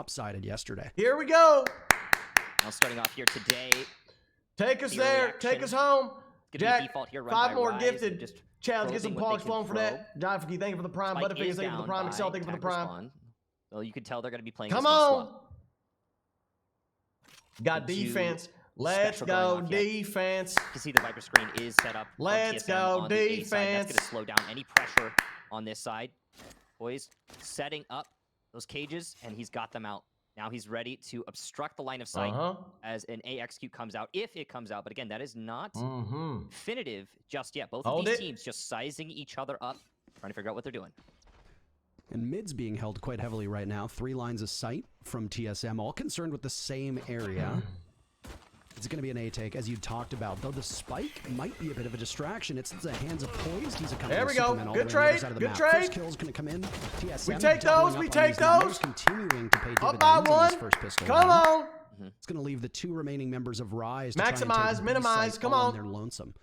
lopsided yesterday. Here we go. Now starting off here today. Take us there. Take us home. Jack, default here, 5 more Rise, gifted. just Challenge, get some probing what pogs they flowing can for that. Jifficky, thank you for the prime. Spike Butterfingers, is thank you for the down prime. by Excel, thank you for the attacker prime. spawn. Well, you can tell they're going to be playing Come this one on. slow. Got Into defense. Let's special go going off yet. defense. You can see the Viper screen is set up. on Let's TSM go on the A side. That's defense. going to slow down any pressure on this side. Poised, setting up those cages, and he's got them out. Now he's ready to obstruct the line of sight as an A execute comes out, if it comes out. But again, that is not definitive just yet. Both of these teams just sizing each other up, trying to figure out what they're doing. And mid's being held quite heavily right now. 3 lines of sight from TSM, all concerned with the same area. It's going to be an A take, as you talked about. Though the spike might be a bit of a distraction. It's the hands of Poised. He's a there we go. Good trade. Good trade. First kill's going to come in. TSM we take those. We take those. Continuing to pay up by one. First pistol come on. It's going to leave the 2 remaining members of Rise to maximize, minimize. Come on. They're lonesome.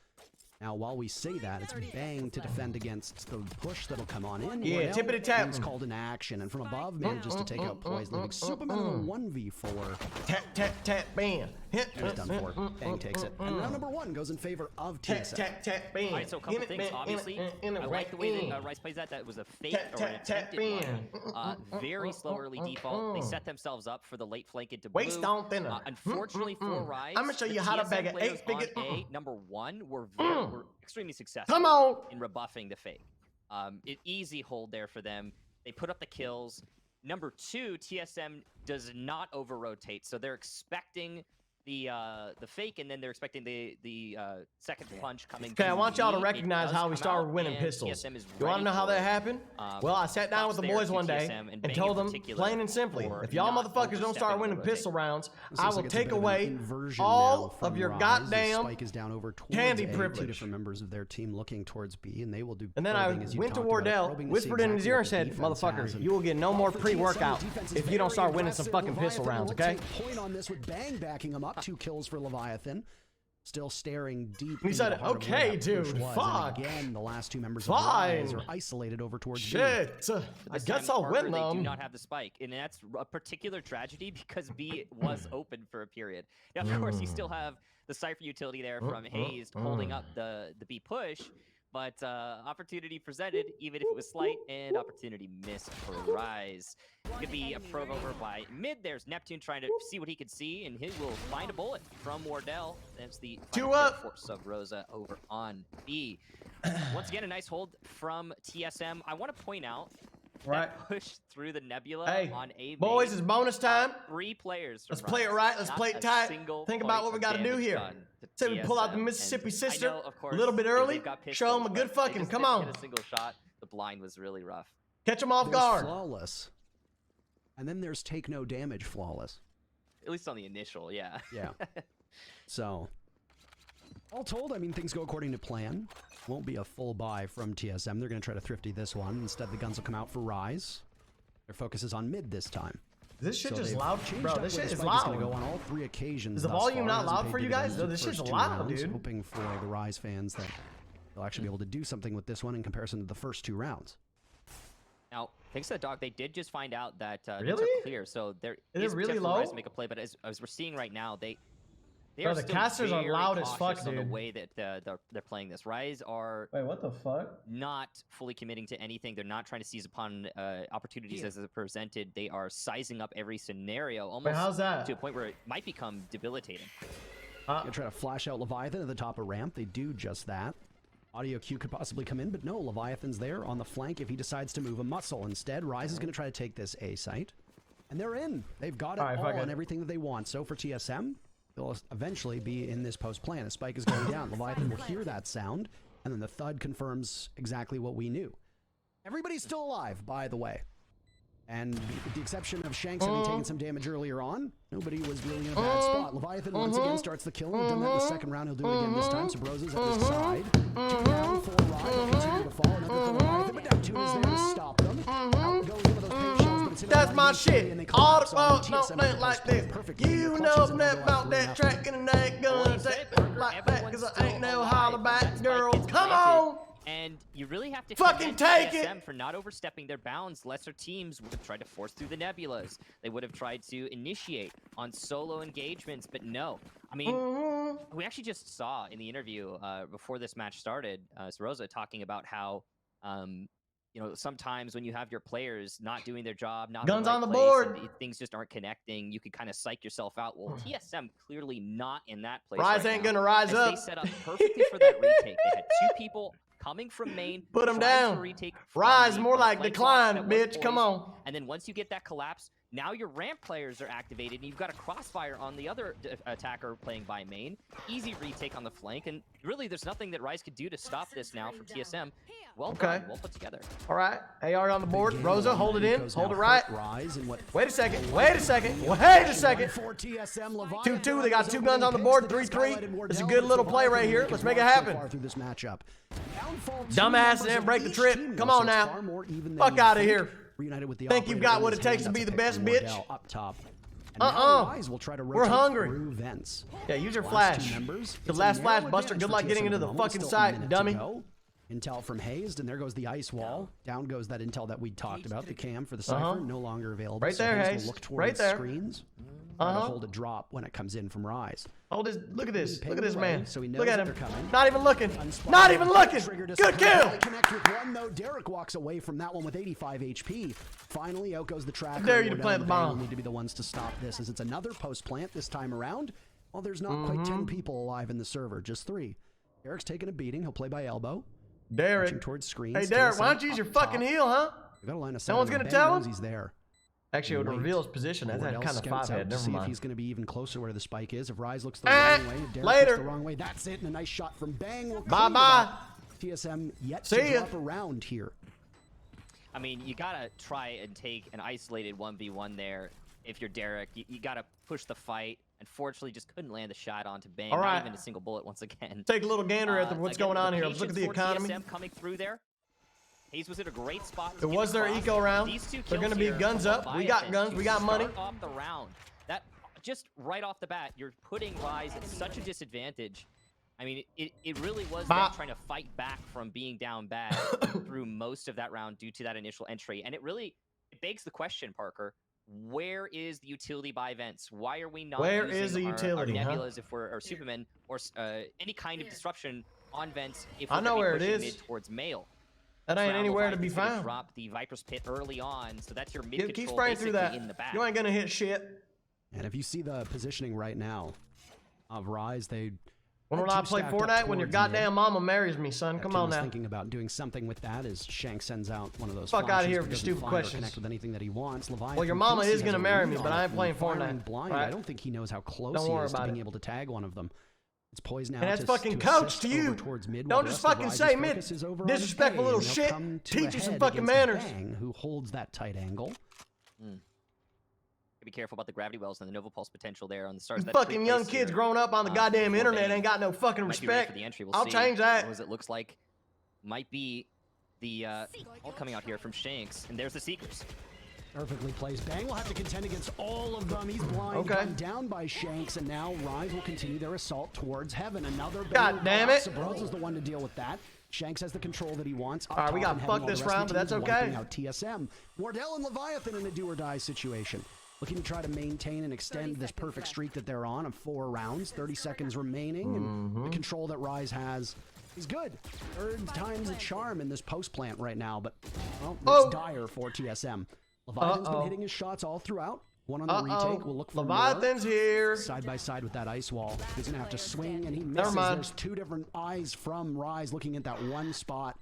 Now, while we say that, it's bang to defend against the push that'll come on in. Yeah, tippity tap. It's called an action, and from above manages to take out Poised, leaving supamen in a 1v4. Tap, tap, tap, bam. Hit. He's done for. Bang takes it. And round number 1 goes in favor of TSM. Tap, tap, bam. All right, so a couple things, obviously. I like the way that Rice plays that. That was a fake or an attempted one. Very slow early default. They set themselves up for the late flank into blue. Waist on thinner. Unfortunately for Rise, I'm going to show you how to bag an 8-figure. Number 1 were extremely successful in rebuffing the fake. Easy hold there for them. They put up the kills. Number 2, TSM does not over-rotate, so they're expecting the fake, and then they're expecting the second punch coming. Okay, I want y'all to recognize how we started winning pistols. You want to know how that happened? Well, I sat down with the boys one day and told them, plain and simply, if y'all motherfuckers don't start winning pistol rounds, I will take away all of your goddamn candy privilege. 2 different members of their team looking towards B, and they will do. And then I went to Wardell, whispered in his ear and said, motherfuckers, you will get no more pre-workout if you don't start winning some fucking pistol rounds, okay? Point on this with Bang backing him up. 2 kills for Leviathan. Still staring deep. He said, okay, dude, fuck. Again, the last 2 members of Rise are isolated over towards shit. B. I guess I'll win them. They do not have the spike, and that's a particular tragedy because B was open for a period. Now, of course, you still have the Cypher utility there from Hazed holding up the B push, but opportunity presented, even if it was slight, and opportunity missed for Rise. Could be a probe over by mid. There's Neptune trying to see what he could see, and he will find a bullet from Wardell. That's the 2 up for subroza over on B. Once again, a nice hold from TSM. I want to point out that push through the nebula on A. Boys, it's bonus time. 3 players. Let's play it right. Let's play it tight. Think about what we got to do here. Say we pull out the Mississippi sister a little bit early. Show them a good fucking. Come on. Hit a single shot. The blind was really rough. Catch them off guard. Flawless. And then there's take no damage flawless. At least on the initial, yeah. Yeah. So, all told, I mean, things go according to plan. Won't be a full buy from TSM. They're going to try to thrifty this one. Instead, the guns will come out for Rise. Their focus is on mid this time. This shit just loud, bro. This shit is loud. Going to go on all 3 occasions. Is the volume not loud for you guys? No, this shit's loud, dude. Hoping for the Rise fans that they'll actually be able to do something with this one in comparison to the first 2 rounds. Now, thanks to the dog, they did just find out that really? They took clear, so there is really low to make a play. But as we're seeing right now, they bro, are the still casters are loud as fuck, on dude. the way that they're playing this. Rise are what the fuck? Not fully committing to anything. They're not trying to seize upon opportunities as they're presented. They are sizing up every scenario almost how's that? To a point where it might become debilitating. Gonna try to flash out Leviathan at the top of ramp. They do just that. Audio Q could possibly come in, but no, Leviathan's there on the flank if he decides to move a muscle. Instead, Rise is going to try to take this A site. And they're in. They've got it all and everything that they want. So for TSM, they'll eventually be in this post plan. A spike is going down. Leviathan will hear that sound, and then the thud confirms exactly what we knew. Everybody's still alive, by the way. And with the exception of Shanks having taken some damage earlier on, nobody was really in a bad spot. Leviathan once again starts the kill. He's done that in the second round. He'll do it again this time. Subroza's at his side. 2 down, 4 Rise. They'll continue to fall. Another for Leviathan, but Neptune is there to stop them. Out goes one of those paint shells, but it's in that's my shit. All the fault don't TSM think like this. You know nothing about that track and that gun. Like that, cause I ain't no holler back girl. Come on! And you really have to fucking take it for not overstepping their bounds. Lesser teams would have tried to force through the nebulas. They would have tried to initiate on solo engagements, but no. I mean, we actually just saw in the interview before this match started, Subroza talking about how, you know, sometimes when you have your players not doing their job, not guns in the right on the place, board, and things just aren't connecting, you could kind of psych yourself out. Well, TSM clearly not in that place. Rise ain't gonna rise up. They set up perfectly for that retake. They had two people coming from main, put them down. Rise more like decline, bitch. Come on. And then once you get that collapse, now your ramp players are activated, and you've got a crossfire on the other attacker playing by main. Easy retake on the flank, and really there's nothing that Rise could do to stop this now from TSM. Well done, well put together. All right, AR on the board. Rosa, hold it in, hold it right. Wait a second, wait a second, wait a second. 2-2, they got two guns on the board, 3-3. It's a good little play right here. Let's make it happen. Dumbass didn't break the trip. Come on now. Fuck out of here. Think you've got what it takes to be the best, bitch? We're hungry. Yeah, use your flash. The last flash, Buster. Good luck getting into the fucking site, dummy. Intel from Hazed, and there goes the ice wall. Down goes that intel that we talked about. The cam for the Cypher, no longer available. Right there, so Hazed. Look towards right there. Screens. Hold a drop when it comes in from Rise. Hold his, look at this. Look at this man. So he knows look at that him. they're coming. Not even looking. Not even looking. Good kill. Connect with one though. Derek walks away from that one with 85 HP. Finally, out goes the tracker. Dare you to plant the bomb. Need to be the ones to stop this, as it's another post plant this time around. Well, there's not quite 10 people alive in the server, just 3. Derek's taking a beating. He'll play by elbow. Derek. Towards screens. Hey, Derek, why don't you use your fucking heel, huh? No one's gonna tell him. He's there. Actually, it would reveal his position. That's kind of 5-head. Never see mind. if he's going to be even closer where the spike is. If Rise looks the wrong way, Derek looks the wrong way. That's it. And a nice shot from Bang. Bye-bye. TSM yet to drop around here. I mean, you got to try and take an isolated 1v1 there. If you're Derek, you got to push the fight. Unfortunately, just couldn't land a shot onto Bang. All right. Not even a single bullet once again. Take a little gander at what's going on here. Let's look at the economy. TSM coming through there. Hayes was in a great spot. It was their eco round. They're going to be guns up. We got guns. We got money. Off the round. That just right off the bat, you're putting Rise at such a disadvantage. I mean, it really was them trying to fight back from being down bad through most of that round due to that initial entry. And it begs the question, Parker. Where is the utility by vents? Why are we not using our nebulas if we're or Supamen or any kind of disruption on vents if we're pushing mid towards male? That ain't anywhere to be found. Drop the Viper's Pit early on, so that's your mid control. Keep spraying through that. In the back. You ain't gonna hit shit. And if you see the positioning right now of Rise, they. When will I play Fortnite? When your goddamn mama marries me, son. Come on now. Thinking about doing something with that as Shank sends out one of those. Fuck out of here with your stupid questions. Connect with anything that he wants. Leviathan well, your mama is gonna marry me, but I ain't playing Fortnite. Blind. Right? I don't think he knows how close he is to being able to tag one of them. It's poised now. And that's fucking coach to you. Don't just fucking say mid. Disrespectful little shit. Teach you some fucking manners. Who holds that tight angle? Be careful about the gravity wells and the Nova Pulse potential there on the stars. Fucking young kids growing up on the goddamn internet ain't got no fucking respect. I'll change that. As it looks like might be the all coming out here from Shanks, and there's the Seekers. Perfectly placed. Bang will have to contend against all of them. He's blind, down by Shanks, and now Rise will continue their assault towards heaven. Another God damn it! Subroza's the one to deal with that. Shanks has the control that he wants. All right, we got fucked this round, but that's okay. Out TSM. Wardell and Leviathan in a do-or-die situation. Looking to try to maintain and extend this perfect streak that they're on of 4 rounds. 30 seconds remaining, and the control that Rise has is good. Third time's a charm in this post plant right now, but well, it's dire for TSM. Leviathan's been hitting his shots all throughout. One on the retake. We'll look for Leviathan's here. Side by side with that ice wall. He's going to have to swing, and he misses. There's 2 different eyes from Rise looking at that one spot.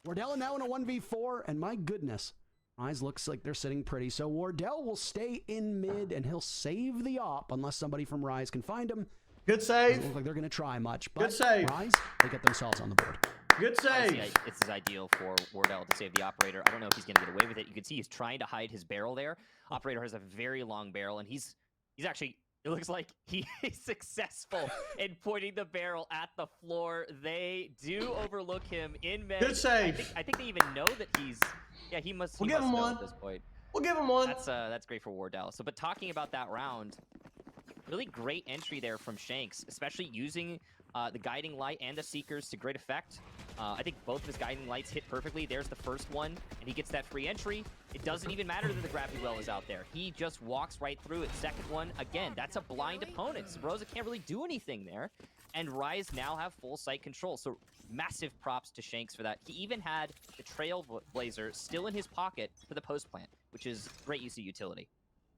Wardell now in a 1v4, and my goodness. Rise looks like they're sitting pretty. So Wardell will stay in mid, and he'll save the op unless somebody from Rise can find him. Good save. Doesn't look like they're going to try much. But good save. Rise, they get themselves on the board. Good save. Honestly, it's ideal for Wardell to save the operator. I don't know if he's going to get away with it. You can see he's trying to hide his barrel there. Operator has a very long barrel, and he's actually, it looks like he is successful in pointing the barrel at the floor. They do overlook him in mid. Good save. I think they even know that he's, he must give him one at this point. We'll give him one. That's great for Wardell. So, but talking about that round, really great entry there from Shanks, especially using the guiding light and the seekers to great effect. I think both of his guiding lights hit perfectly. There's the first one, and he gets that free entry. It doesn't even matter that the gravity well is out there. He just walks right through it. Second one, again, that's a blind opponent. Subroza can't really do anything there. And Rise now have full sight control. So massive props to Shanks for that. He even had the Trailblazer still in his pocket for the post plant, which is great use of utility.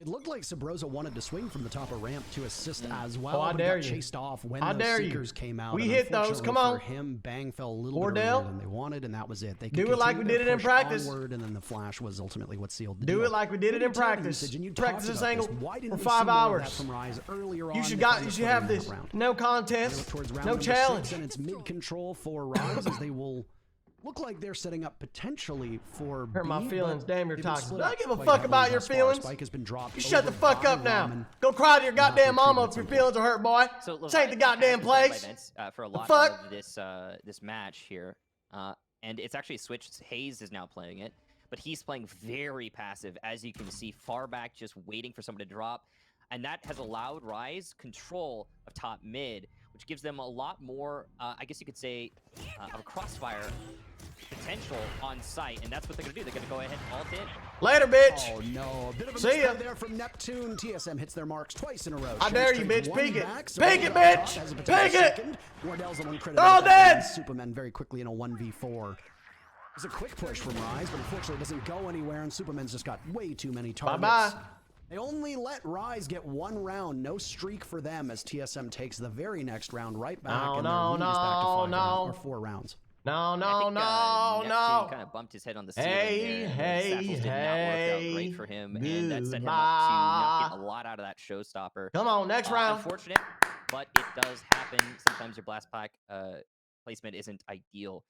It looked like Subroza wanted to swing from the top of ramp to assist as well. Oh, I but dare got you. chased off when I those dare seekers you. came out. We and hit those. Come on. For him, bang fell a little Wardell. bit earlier than they wanted, and that was it. They could Do it like we continue did to it in push practice. onward, and then the flash was ultimately what sealed the Do deal. it like we did it in practice. Practice this angle for 5 hours. You should have this. No contest. No challenge. And it's mid control for Rise as they will look like they're setting up potentially for Hurt my B, feelings. but Damn, you're they've been toxic. split I up don't give a quite fuck heavily about your thus far. feelings. Spike has been dropped You shut the over fuck by up now. Ramen. Go cry to your Not goddamn retreating mama at if your some feelings are hurt, boy. So This ain't the Leviathan goddamn has been played by place. Vince, for a lot fuck? of this match here, and it's actually switched. Hazed is now playing it, but he's playing very passive, as you can see, far back, just waiting for someone to drop, and that has allowed Rise control of top mid, which gives them a lot more, I guess you could say, of a crossfire potential on site, and that's what they're gonna do. They're gonna go ahead and ult in. Later, bitch. Oh no, a bit of a See ya. misplay there from Neptune. TSM hits their marks twice in a row. I dare you, Shanks bitch. trades Peek one it. back, Peek it, Subroza bitch. has a potential Peek it. second. Wardell's the one credited All with that, dead. and Supamen very quickly in a 1v4. There's a quick push from Rise, but unfortunately it doesn't go anywhere, and Superman's just got way too many targets. Bye-bye. They only let Rise get one round, no streak for them, as TSM takes the very next round right back, and their lead is back to 4 rounds. No, Neptune no. kind of bumped his head on the ceiling Hey, there. hey, Satchels did not work out hey. great for him, and that set him up to not get a lot out of that showstopper. Come on, next round. Unfortunate, but it does happen. Sometimes your blast pack placement isn't ideal.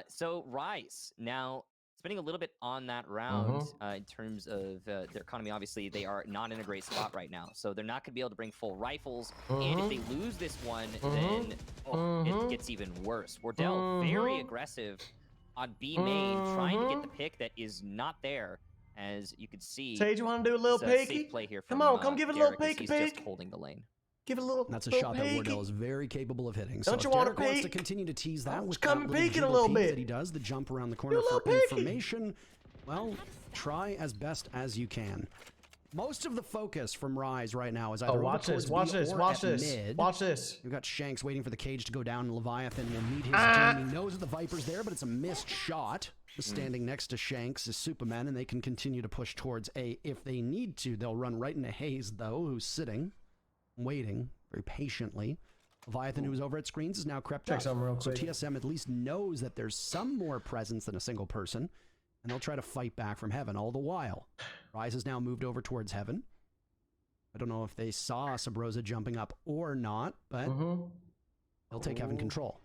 So Rise now spending a little bit on that round in terms of their economy. Obviously, they are not in a great spot right now, so they're not going to be able to bring full rifles. And if they lose this one, then it gets even worse. Wardell very aggressive on B main, trying to get the pick that is not there. As you can see, Sage, you want to do a little it's a safe peeky? play here Come from, on, come give it a little Derek, as peeky he's peek. just holding the lane. Give it a little. That's a little shot that peeky. Wardell is very capable of hitting. Don't So you if wanna Derek wants to peek? continue to tease that Just with come that and little peek it a jiggle little peek bit. that he does, the jump around the corner Do a for little peeky. information, well, try as best as you can. Most of the focus from Rise right now is either over Watch towards this, watch B this, or watch at this. mid. Watch this. We've got Shanks waiting for the cage to go down, and Leviathan will meet his team. He knows that the Viper's there, but it's a missed shot. Just standing next to Shanks is Supamen, and they can continue to push towards A if they need to. They'll run right into Hazed, though, who's sitting, waiting very patiently. Leviathan, who's over at screens, is now crept Check up. something real So quick. TSM at least knows that there's some more presence than a single person, and they'll try to fight back from Heaven all the while. Rise has now moved over towards Heaven. I don't know if they saw Subroza jumping up or not, but they'll take Heaven control.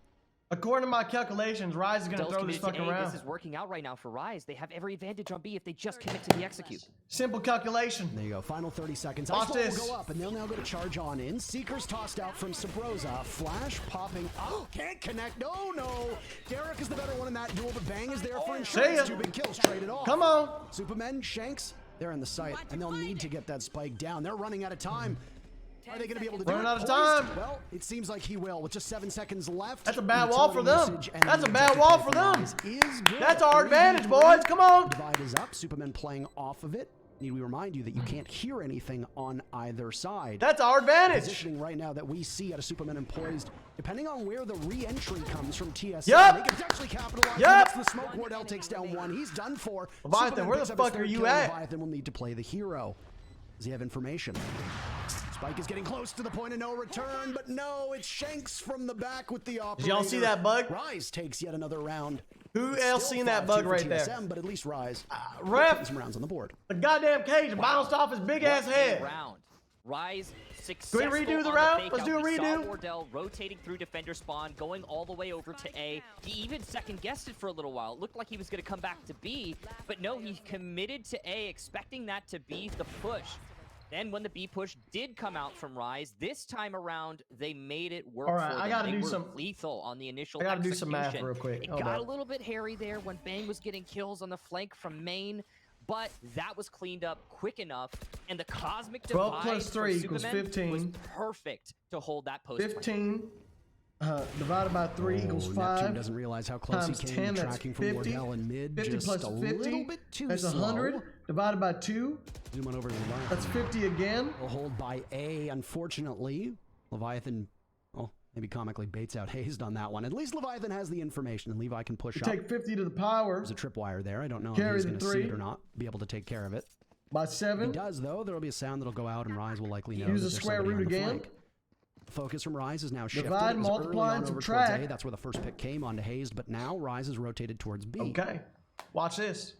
According to my calculations, Rise is going to Wardell's throw this committed to fucking A. round. This is working out right now for Rise. They have every advantage on B if they just commit to the execute. Simple calculation. There you go. Final 30 seconds. Watch Ice this. will go up, and they'll now go to charge on in. Seekers tossed out from Subroza. Flash popping. Oh, can't connect. No, no. Derek is the better one in that duel, but Bang is there for insurance. ya. 2 big kills traded off. Come on. Supermen, Shanks, they're in the sight, and they'll need to get that spike down. They're running out of time. Are they going to be able to do Running it? out of Poised? time. Well, it seems like he will, with just 7 seconds left. That's a bad wall for Utility them. usage and That's a the bad objective wall play for from them. Rise is good. That's our 3v3. advantage, boys. Come on. Divide is up. Supermen playing off of it. Need we remind you that you can't hear anything on either side. That's our advantage. Positioning right now that we see out of Supermen and Poised, depending on where the re-entry comes from TSM, Yup. they can potentially capitalize. Yup. Against the smoke. Wardell takes down one. He's done for. Leviathan, Superman where picks the up his fuck are third you kill. at? Leviathan will need to play the hero. Does he have information? Spike is getting close to the point of no return, but no, it's Shanks from the back with the operator. Did y'all see that bug? Rise takes yet another round. Who It's else still seen that 5-2 bug for right there? TSM, but at least Rise Ref. putting some rounds on the board. The goddamn cage bounced off his big ass head. Round. Rise successful. Can we redo the on round? fake Let's out. do a We saw redo. Wardell rotating through defender spawn, going all the way over to A. He even second guessed it for a little while. It looked like he was going to come back to B, but no, he committed to A, expecting that to be the push. Then when the B push did come out from Rise, this time around, they made it work All right, for them. I gotta They do were some- lethal on the initial I gotta do some math execution. real quick. It Hold got up. a little bit hairy there when Bang was getting kills on the flank from main, but that was cleaned up quick enough, and the cosmic 12 divide plus 3 from equals Supermen 15. was perfect to hold that post. 15 Divided by 3 equals 5. Neptune doesn't realize how close he came. 10, that's Tracking 50. from wardell and mid. 50 just plus a 50. little bit too That's slow. 100. Divided by 2. Zoom on over to Leviathan. That's 50 again. Will hold by A, unfortunately. Leviathan, well, maybe comically baits out hazed on that one. At least Leviathan has the information, and Levi can push up. Take 50 to the power. There's a tripwire there. I don't know Carry if he's the going to see 3. it or not, be able to take care of it. By If 7. he does, though, there will be a sound that'll go out, and Rise will likely know Use that the there's square somebody root on the again. flank. Focus from Rise is now shifted. Divide, It was multiply, early on and over towards subtract. A. That's where the first pick came onto hazed, but now Rise is rotated towards B. Okay. Watch this.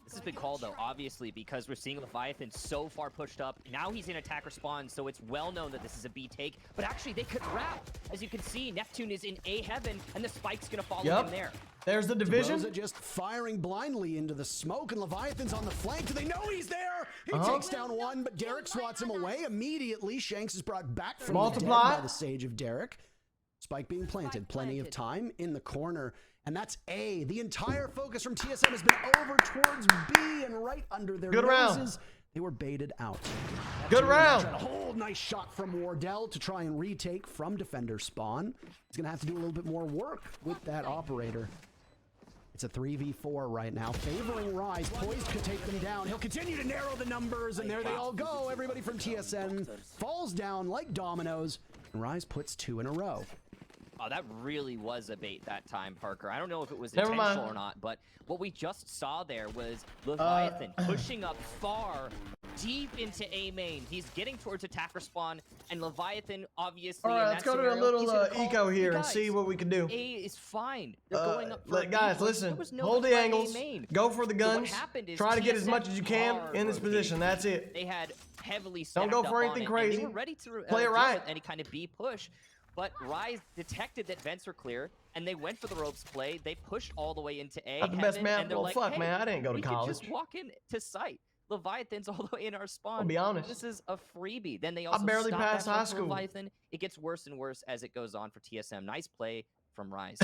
This has been called, though, obviously, because we're seeing Leviathan so far pushed up. Now he's in attack respawn, so it's well known that this is a B take. But actually, they could wrap. As you can see, Neptune is in A heaven, and the spike's going to follow him there. There's the division. Subroza just firing blindly into the smoke, and Leviathan's on the flank. Do they know he's there? He takes down one, but Derek swats him away. Immediately, Shanks is brought back from the dead by the Sage of Derek. Spike being planted. Plenty of time in the corner. And that's A. The entire focus from TSM has been over towards B and right under their noses. They were baited out. Good round. A whole nice shot from Wardell to try and retake from defender spawn. He's going to have to do a little bit more work with that operator. It's a 3v4 right now, favoring Rise. Poised could take them down. He'll continue to narrow the numbers, and there they all go. Everybody from TSM falls down like dominoes, and Rise puts 2 in a row. Oh, that really was a bait that time, Parker. I don't know if it was intentional or not, but what we just saw there was Leviathan pushing up far, deep into A main. He's getting towards attack respawn, and Leviathan, obviously, all right, let's go to a little eco here and see what we can do. A is fine. They're going up for guys, listen, hold the angles, go for the guns, try to get as much as you can in this position. That's it. They had heavily don't go for anything crazy. They were ready to play it right. Any kind of B push. But Rise detected that vents were clear, and they went for the ropes play. They pushed all the way into A. Not the best man. And they're Well, like, fuck, hey, man. I didn't go to college. Just walk in to sight. Leviathan's all the way in our spawn. I'll be honest. This is a freebie. Then they also I barely stopped passed that high run for school. Leviathan. It gets worse and worse as it goes on for TSM. Nice play from Rise.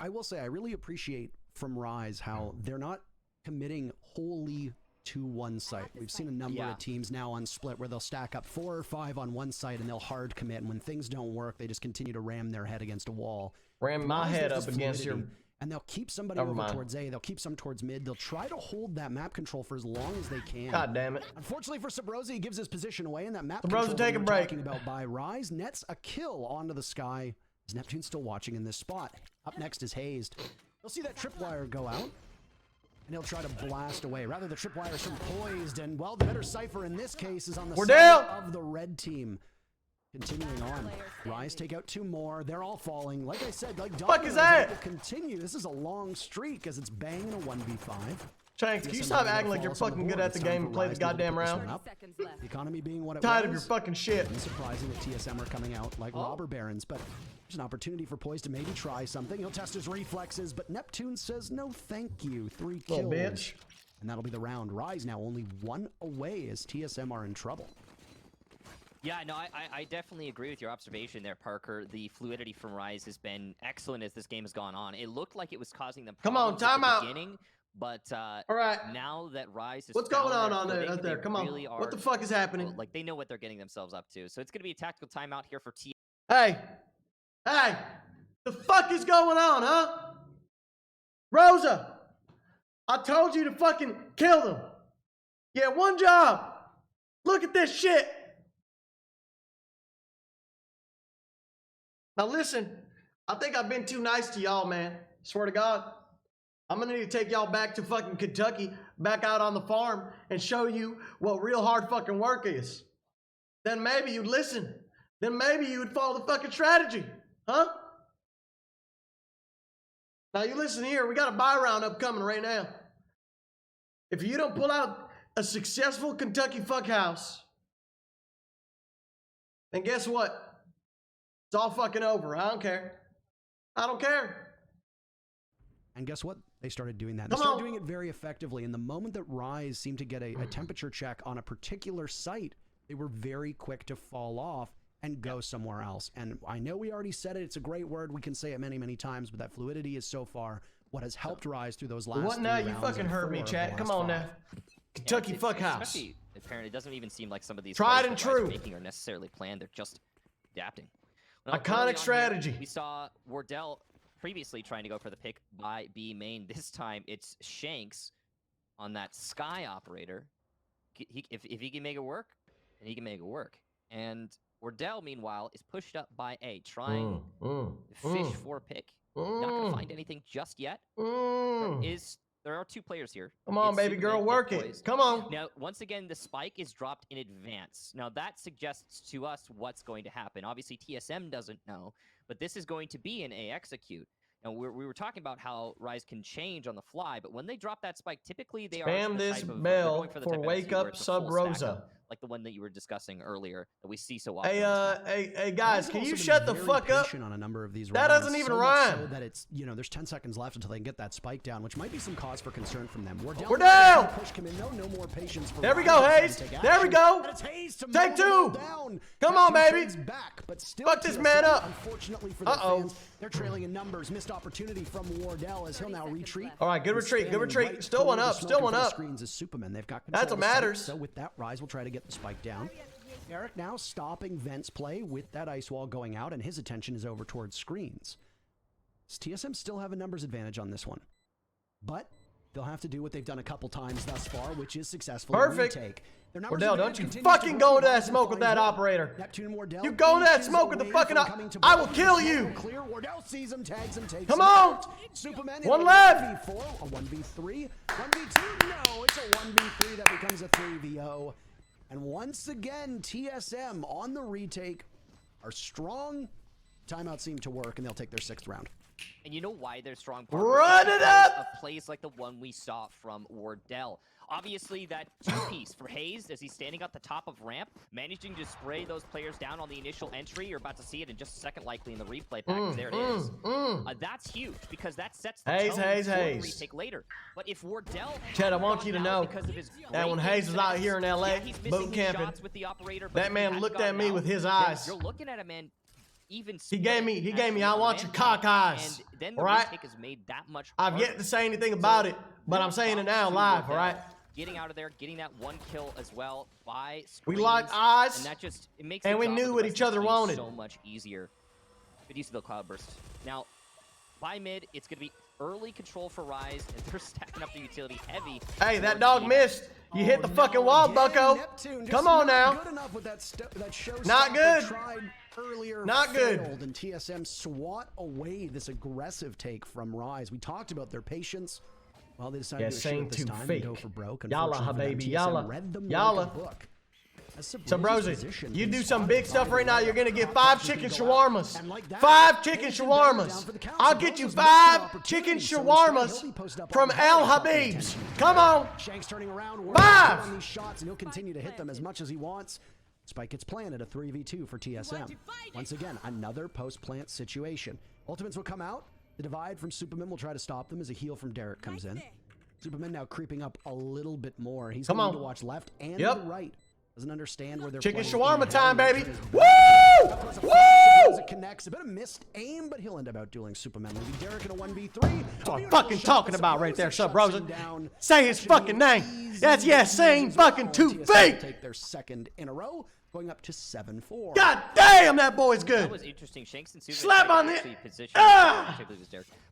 I will say, I really appreciate from Rise how they're not committing wholly to one site. We've seen a number of teams now on split where they'll stack up 4 or 5 on one site and they'll hard commit, and when things don't work, they just continue to ram their head against a wall. Ram my head up against your... And they'll keep somebody over towards A, they'll keep some towards mid, they'll try to hold that map control for as long as they can. God damn it. Unfortunately for Subroza, he gives his position away, and that map control take a break. Talking about by Rise nets a kill onto the sky. Is Neptune still watching in this spot? Up next is hazed. You'll see that tripwire go out, and he'll try to blast away. Rather, the tripwire is from poised, and well, the better cipher in this case is on the side of the red team. Continuing on, Rise take out 2 more. They're all falling. Like I said, like dominoes, it will continue. This is a long streak as it's banging a 1v5. Shanks, can you stop acting like you're fucking good at the game and play the goddamn round? The economy being what it tired of your fucking shit. Unsurprising that TSM are coming out like robber barons, but there's an opportunity for Poised to maybe try something. He'll test his reflexes, but Neptune says no thank you. 3 kills. Little bitch. And that'll be the round. Rise now only 1 away as TSM are in trouble. Yeah, no, I definitely agree with your observation there, Parker. The fluidity from Rise has been excellent as this game has gone on. It looked like it was causing them problems at the beginning, but all right. Now that Rise is what's going on there? Come on. What the fuck is happening? Like, they know what they're getting themselves up to. So it's going to be a tactical timeout here for T. Hey! Hey! The fuck is going on, huh? Rosa! I told you to fucking kill them. Yeah, one job. Look at this shit. Now listen, I think I've been too nice to y'all, man. Swear to God. I'm gonna need to take y'all back to fucking Kentucky, back out on the farm, and show you what real hard fucking work is. Then maybe you'd listen. Then maybe you would follow the fucking strategy. Huh? Now you listen here, we got a buy round upcoming right now. If you don't pull out a successful Kentucky fuck house, then guess what? It's all fucking over. I don't care. I don't care. And guess what? They started doing that. They started doing it very effectively. And the moment that Rise seemed to get a temperature check on a particular site, they were very quick to fall off and go somewhere else. And I know we already said it. It's a great word. We can say it many, many times. But that fluidity is so far what has helped Rise through those last 3 rounds. What now? You fucking heard me, chat. Come on now. Kentucky fuck house. Apparently, it doesn't even seem like some of these tried and true making are necessarily planned. They're just adapting. Iconic strategy. We saw Wardell previously trying to go for the pick by B main. This time it's Shanks on that Sky operator. If he can make it work, then he can make it work. And Wardell, meanwhile, is pushed up by A, trying to fish for a pick. Not going to find anything just yet. There are two players here. Come on, baby girl, work it. Come on. Now, once again, the spike is dropped in advance. Now, that suggests to us what's going to happen. Obviously, TSM doesn't know, but this is going to be an A execute. Now, we were talking about how Rise can change on the fly, but when they drop that spike, typically they spam this bell for wake up subroza. Like the one that you were discussing earlier that we see so often. Hey, guys, can you shut the fuck up? On a number of these that doesn't even rhyme. So that it's, there's 10 seconds left until they can get that spike down, which might be some cause for concern from them. We're down. Push come in. No more patience for there we go, Hayes. There we go. Take two. Come on, baby. Back, but still fuck this man up. Unfortunately for the fans, they're trailing in numbers. Missed opportunity from Wardell as he'll now retreat. All right, good retreat. Good retreat. Still one up. Still one up. Screens is Supamen. They've got that's what matters. So with that, Rise will try to get the spike down. Eric now stopping Vent's play with that ice wall going out, and his attention is over towards screens. Does TSM still have a numbers advantage on this one? But they'll have to do what they've done a couple times thus far, which is successfully retake. Wardell, don't you fucking go to that smoke with that operator. You go to that smoke with the fucking I will kill you. Clear. Wardell sees him, tags him, takes come on. Supamen one left. 1v4, a 1v3, 1v2. No, it's a 1v3 that becomes a 3v0. And once again, TSM on the retake are strong. Timeout seemed to work, and they'll take their 6th round. And you know why they're strong? Run it up! Of plays like the one we saw from Wardell. Obviously, that two-piece for Hazed as he's standing at the top of ramp, managing to spray those players down on the initial entry. You're about to see it in just a second, likely in the replay package. There it is. That's huge because that sets the tone for the retake later. But if Wardell, Chad, I want you to know that when Hayes was out here in LA, boot camping, that man looked at me with his eyes. You're looking at a man. Even he gave me, I want your cock eyes. All right? I've yet to say anything about it, but I'm saying it now live, all right? Getting out of there, getting that one kill as well by screens, we locked eyes, and that just it makes and we knew what each other wanted. So much easier. Good use of the cloud burst. Now, by mid, it's going to be early control for Rise, and they're stacking up the utility heavy. Hey, that dog missed. You hit the fucking wall, bucko. Come on now. Not good. Not good. And TSM swat away this aggressive take from Rise. We talked about their patience. Well, they decided to shoot this time and go for broke. Yalla, baby, yalla. Yalla. Subroza, you do some big stuff right now, you're going to get 5 chicken shawarmas. 5 chicken shawarmas. I'll get you 5 chicken shawarmas from El Habib's. Come on. Shanks turning around. 5. These shots, and he'll continue to hit them as much as he wants. Spike gets planted, a 3v2 for TSM. Once again, another post-plant situation. Ultimates will come out. The divide from Supamen will try to stop them as a heal from Derek comes in. Supamen now creeping up a little bit more. He's going to watch left and the right. Doesn't understand where they're chicken playing. Shawarma time, baby. Woo! Woo! Connects a bit of missed aim, but he'll end up outdueling Supamen. Maybe Derek in a 1v3. That's what I'm fucking talking about right there, Subroza. Say his fucking name. That's same fucking 2 feet. Take their 2nd in a row, going up to 7-4. God damn, that boy's good. That was interesting. Shanks and Supamen slap on the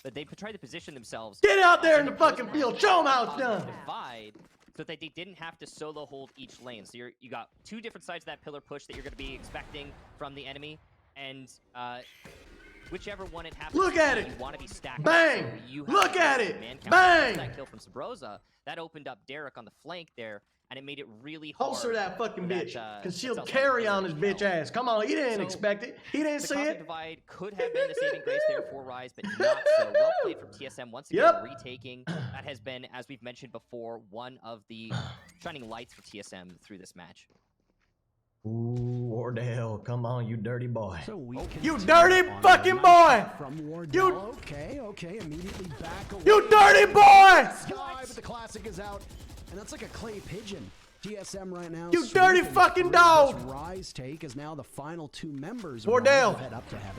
but they tried to position themselves. Get out there in the fucking field. Show them how it's done. Divide, so that they didn't have to solo hold each lane. So you got 2 different sides of that pillar push that you're going to be expecting from the enemy, and whichever one it happens, look at it. You want to be stacked. Bang! So you look at it. Bang! That kill from Subroza that opened up Derek on the flank there, and it made it really hard. Holster that fucking bitch. Concealed carry on his bitch ass. Come on, he didn't expect it. He didn't see it. The divide could have been the saving grace there for Rise, but not so. Well played from TSM. Once again, retaking. That has been, as we've mentioned before, one of the shining lights for TSM through this match. Ooh, Wardell, come on, you dirty boy. So you dirty fucking boy! From Wardell. Okay, immediately back away. You dirty boy! Sky, but the classic is out. And that's like a clay pigeon. TSM right now. You dirty fucking dog! Rise take is now the final 2 members. Wardell,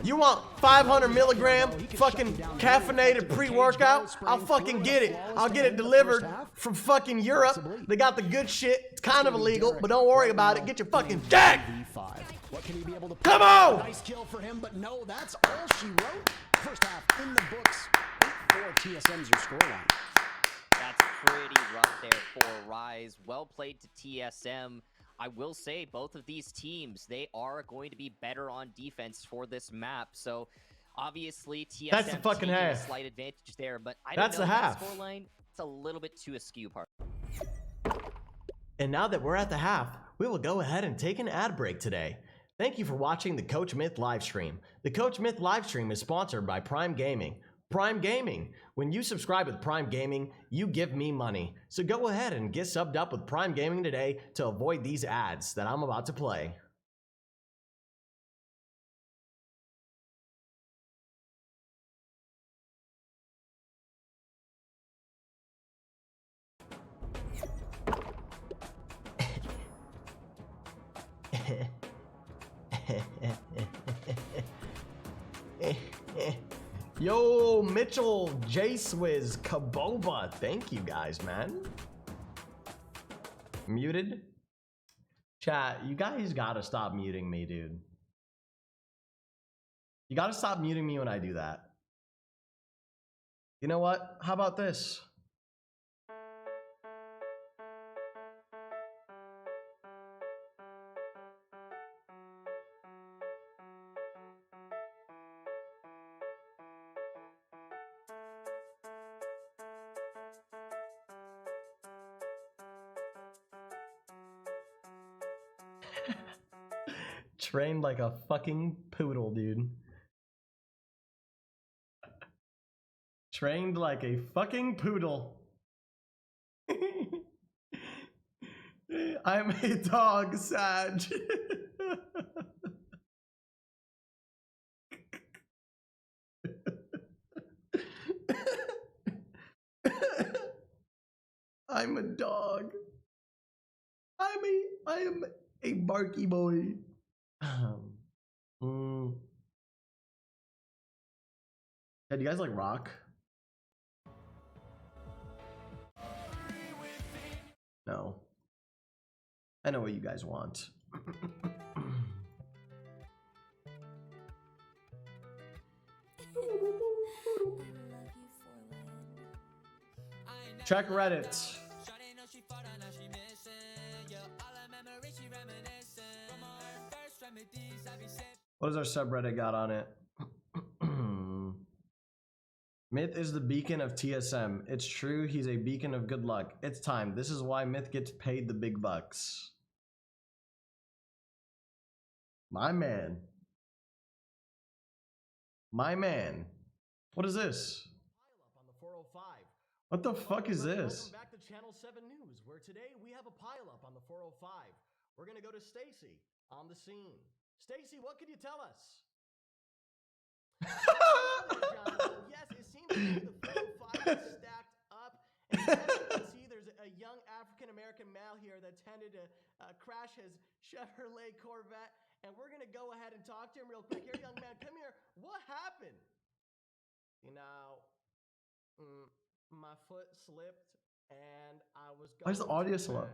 you want 500 milligram fucking caffeinated pre-workout? I'll fucking get it. I'll get it delivered from fucking Europe. They got the good shit. It's kind of illegal, but don't worry about it. Get your fucking jack! What can he be able to Come on! Nice kill for him, but no, that's all she wrote. First half in the books. 8-4 TSM's your scoreline. That's pretty rough there for Rise. Well played to TSM. I will say both of these teams, they are going to be better on defense for this map. So obviously TSM That's the fucking taking a half. slight advantage there, but I That's don't know the half. that scoreline. It's a little bit too askew part. And now that we're at the half, we will go ahead and take an ad break today. Thank you for watching the Coach Myth livestream. The Coach Myth livestream is sponsored by Prime Gaming. Prime Gaming. When you subscribe with Prime Gaming, you give me money. So go ahead and get subbed up with Prime Gaming today to avoid these ads that I'm about to play. Yo, Mitchell, J-Swizz, Kaboba, thank you guys, man. Muted? Chat, you guys gotta stop muting me, dude. You gotta stop muting me when I do that. You know what? How about this? Trained like a fucking poodle, dude. Trained like a fucking poodle. I'm a dog, Sag. I'm a dog. I am a barky boy. Hey, do you guys like rock? No. I know what you guys want. Check Reddit. What does our subreddit got on it? Myth is the beacon of TSM. It's true, he's a beacon of good luck. It's time. This is why Myth gets paid the big bucks. My man. My man. What is this? On the 405. What the fuck is this? Welcome back to Channel 7 News, where today we have a pileup on the 405. We're gonna go to Stacy on the scene. Stacy, what can you tell us? Yes, it seems to be the 405 is stacked up. And as you can see, there's a young African-American male here that tended to crash his Chevrolet Corvette. And we're going to go ahead and talk to him real quick. Here, young man, come here. What happened? You know, my foot slipped and I was going. Why is the audio slow?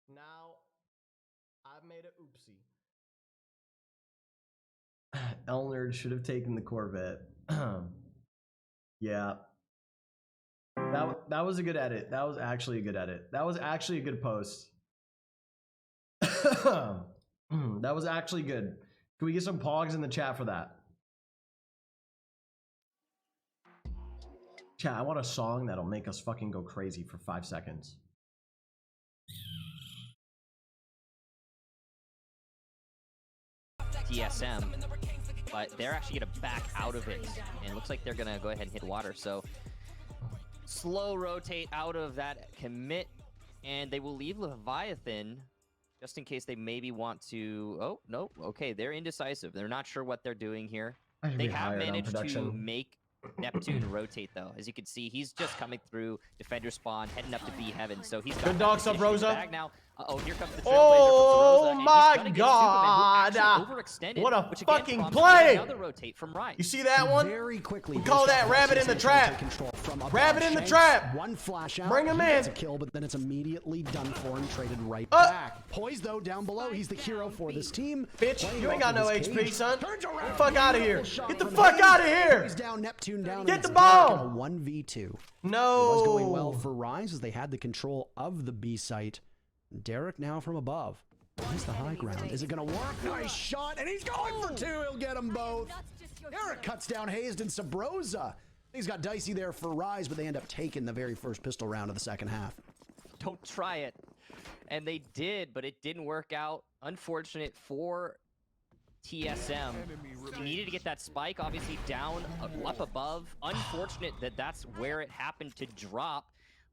Now, I've made an oopsie. Elnerd should have taken the Corvette. Yeah. That was a good edit. That was actually a good edit. That was actually a good post. That was actually good. Can we get some pogs in the chat for that? Chat, I want a song that'll make us fucking go crazy for 5 seconds. TSM, but they're actually going to back out of it, and it looks like they're going to go ahead and hit water. So slow rotate out of that commit, and they will leave Leviathan just in case they maybe want to. Oh no, okay, they're indecisive. They're not sure what they're doing here. They have managed to make Neptune rotate though. As you can see, he's just coming through defender spawn, heading up to B heaven. So he's got good dog, subroza. Now, oh, here comes the trailblazer oh from Subroza, my my God. What a fucking play. Rotate from right. You see that one? Very quickly. We call that rabbit in the trap. Rabbit in the trap. One flash out. Bring him in. It's a kill, but then it's immediately done for and traded right back. Poised though down below. He's the hero for this team. Bitch, you ain't got no HP, son. Get the fuck out of here. Get the fuck out of here. He's down, Neptune down. Get the ball. 1v2. No. It was going well for Rise as they had the control of the B site. Derek now from above. He's the high ground. Is it going to work? Nice shot, and he's going for two. He'll get them both. Derek cuts down Hazed and Subroza. He's got dicey there for Rise, but they end up taking the very first pistol round of the second half. Don't try it. And they did, but it didn't work out. Unfortunate for TSM. He needed to get that spike, obviously down, up above. Unfortunate that that's where it happened to drop,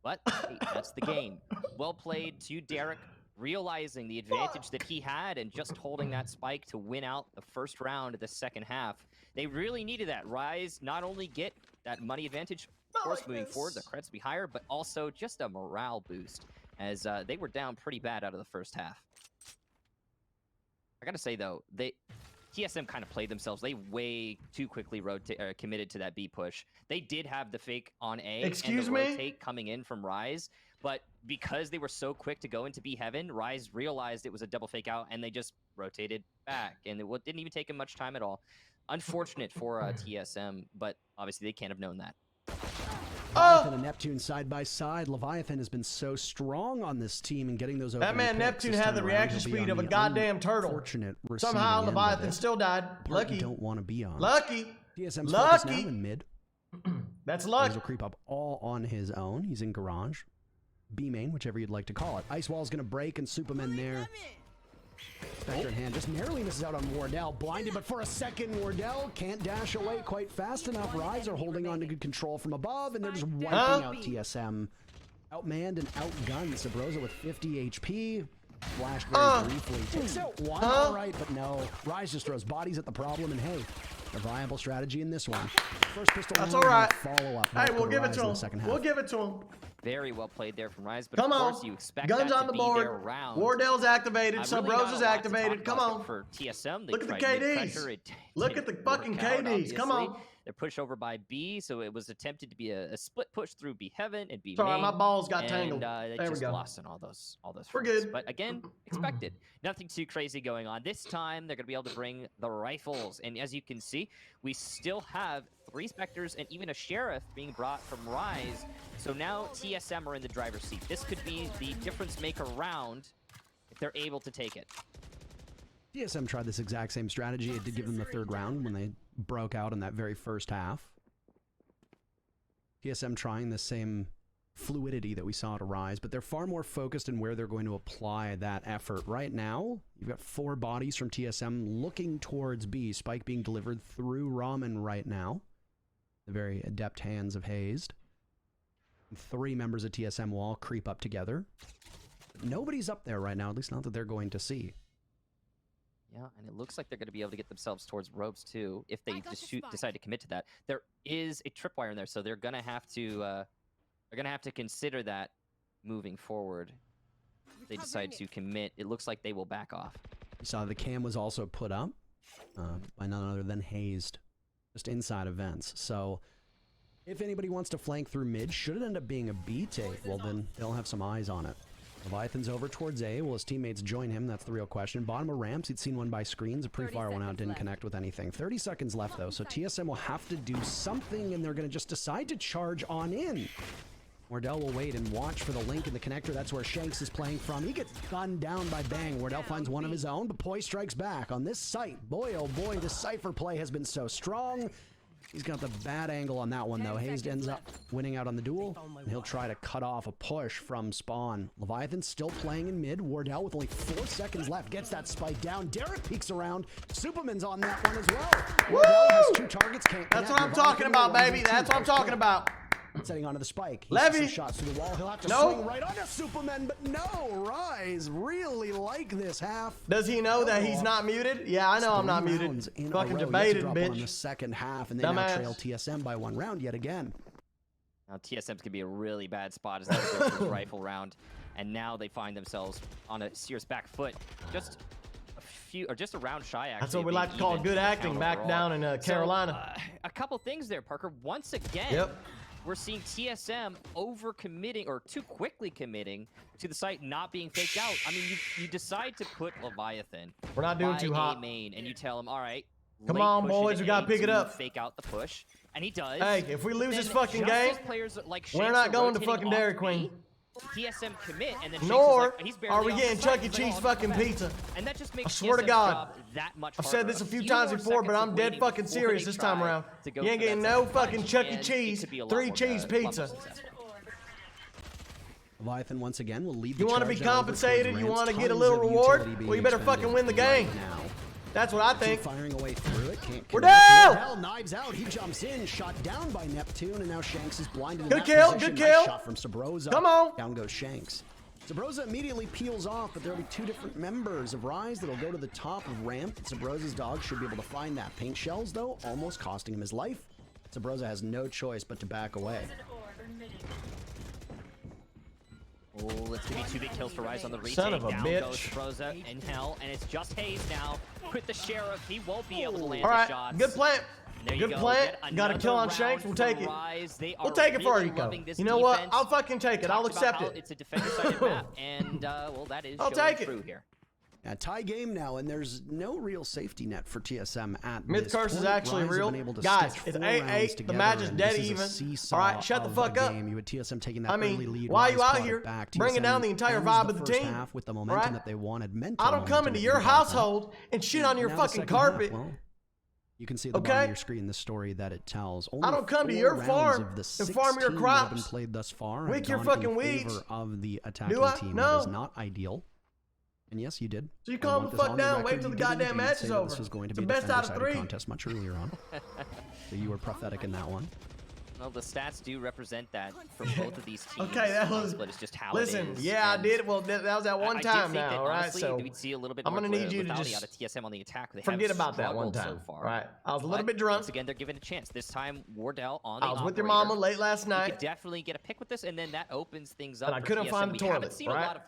but hey, that's the game. Well played to Derek, realizing the advantage that he had and just holding that spike to win out the first round of the second half. They really needed that. Rise not only get that money advantage, of course, moving forward, the creds be higher, but also just a morale boost as they were down pretty bad out of the first half. I gotta say though, TSM kind of played themselves. They way too quickly committed to that B push. They did have the fake on A and the rotate coming in from Rise, but because they were so quick to go into B heaven, Rise realized it was a double fake out and they just rotated back, and it didn't even take them much time at all. Unfortunate for TSM, but obviously they can't have known that. Leviathan and Neptune side by side. Leviathan has been so strong on this team and getting those open. That man Neptune had the reaction speed of a goddamn turtle. Somehow Leviathan still died. Lucky. You don't want to be on. Lucky. TSM's focused now in mid. That's luck. He'll creep up all on his own. He's in garage. B main, whichever you'd like to call it. Ice wall's gonna break and Supamen there. Spectre in hand, just narrowly misses out on Wardell. Blinded, but for a second, Wardell can't dash away quite fast enough. Rise are holding on to good control from above, and they're just wiping out TSM. Outmanned and outgunned. Subroza with 50 HP. Flashed very briefly. Takes out one, all right, but no. Rise just throws bodies at the problem, and hey, a viable strategy in this one. First pistol. That's all right. Follow up. Hey, we'll give it to him. We'll give it to him. Very well played there from Rise, but of course you expect guns that on to the be board. Their round. Wardell's activated. Subroza's activated. Come on. For TSM, look at the KDs. Look at the fucking KDs. Come on. They're pushed over by B, so it was attempted to be a split push through B heaven and B Sorry, main, my balls got tangled. They there just we go. lost in all those. We're good. But again, expected. Nothing too crazy going on. This time they're gonna be able to bring the rifles, and as you can see, we still have 3 Spectres and even a Sheriff being brought from Rise. So now TSM are in the driver's seat. This could be the difference maker round if they're able to take it. TSM tried this exact same strategy. It did give them the third round when they broke out in that very first half. TSM trying the same fluidity that we saw at Rise, but they're far more focused in where they're going to apply that effort. Right now, you've got 4 bodies from TSM looking towards B. Spike being delivered through Ramen right now. The very adept hands of Hazed. 3 members of TSM will all creep up together. Nobody's up there right now, at least not that they're going to see. Yeah, and it looks like they're going to be able to get themselves towards ropes too if they decide to commit to that. There is a tripwire in there, so they're going to have to consider that moving forward. If they decide to commit, it looks like they will back off. You saw the cam was also put up by none other than Hazed, just inside of vents. So if anybody wants to flank through mid, should it end up being a B take, well then they'll have some eyes on it. Leviathan's over towards A. Will his teammates join him? That's the real question. Bottom of ramps, he'd seen one by screens. A pre-fire one out, didn't connect with anything. 30 seconds left, though, so TSM will have to do something, and they're going to just decide to charge on in. Wardell will wait and watch for the link in the connector. That's where Shanks is playing from. He gets gunned down by Bang. Wardell finds one of his own, but Poi strikes back. On this site, boy, oh boy, the Cypher play has been so strong. He's got the bad angle on that one, though. Hazed ends up winning out on the duel, and he'll try to cut off a push from spawn. Leviathan still playing in mid. Wardell with only 4 seconds left gets that spike down. Derek peeks around. Supamen's on that one as well. Wardell has 2 targets. Can't That's what I'm talking about, baby. That's what I'm talking about. Setting onto the spike. Levy. Shots through the wall. He'll have to swing right onto Supamen, but no. Rise really like this half. Does he know that he's not muted? Yeah, I know I'm not muted. Fucking debated, bitch. On the second half, and they now trail TSM by 1 round yet again. Now TSM's gonna be a really bad spot as they go for the rifle round, and now they find themselves on a serious back foot. Just few, or just around shy. Actually, that's what we like to call good acting back down in Carolina. So, a couple things there, Parker. Once again, we're seeing TSM overcommitting or too quickly committing to the site not being faked out. I mean, you decide to put Leviathan. We're not doing too hot. Main, and you tell him, all right, come on, boys, we gotta pick it up. Fake out the push, and he does. Hey, if we lose this fucking game, we're not going to fucking Dairy Queen. TSM commit, and then nor he's are we getting Chuck E. Cheese fucking pizza. And that just makes I swear to God, that much I've said this a few times before, but I'm dead fucking serious this time around. You ain't getting no fucking Chuck E. Cheese 3-cheese pizza. Leviathan once again will lead the You want to be compensated? You want to get a little reward? Well, you better fucking win the game. That's what I think. Firing away through it. Can't wardell! Knives out. He jumps in, shot down by Neptune, and now Shanks is blinded. Good kill, good kill. Nice shot from Subroza. Come on. Down goes Shanks. Subroza immediately peels off, but there'll be two different members of Rise that'll go to the top of ramp. Subroza's dog should be able to find that. Paint shells, though, almost costing him his life. Subroza has no choice but to back away. Oh, that's gonna be 2 big kills for Rise on the retake. Son of a Down bitch. goes Subroza in hell, and it's just Hayes now with the Sheriff. He won't be able to land all right, the shots. good plant. Good plant. Got a kill on Shanks. We'll take it. We'll take it for Rico. You know what? I'll fucking take it. I'll accept it. It's a defender-sided map, and well, that is showing through here. A tie game now, and there's no real safety net for TSM at Myth this curse point. is actually Rise real. Guys, it's 8-8. The match is dead even. All right, shut the fuck up. You had TSM taking that I early mean, lead. why are you Rise out here back. bringing down the entire vibe of the team? Half with the momentum that they wanted. I don't come into your household and shit on your fucking carpet. Well, you can see at the bottom of your screen the story that it tells. Only I don't come to your farm and farm your crops. Have been played thus far. Wick your fucking weeds. Of the attacking team. No. That is not ideal. And yes, you did. So you calm the fuck down. Wait till the goddamn match is over. This was going to it's be the best out of 3. Contest much earlier on. So you were prophetic in that one. Well, the stats do represent that for both of these teams. Okay, that was. But it's just how listen, it is. yeah, I did. Well, that was that one time now, all right? So we'd see a little bit I'm more gonna need you to out of just TSM on the attack. They forget about that one time. So far. Right? I was a little bit drunk. Once again, they're given a chance. This time, Wardell on the I was with your mama late last night. You could definitely get a pick with this, and then that opens things up. And I couldn't find the toilet. We haven't seen a lot of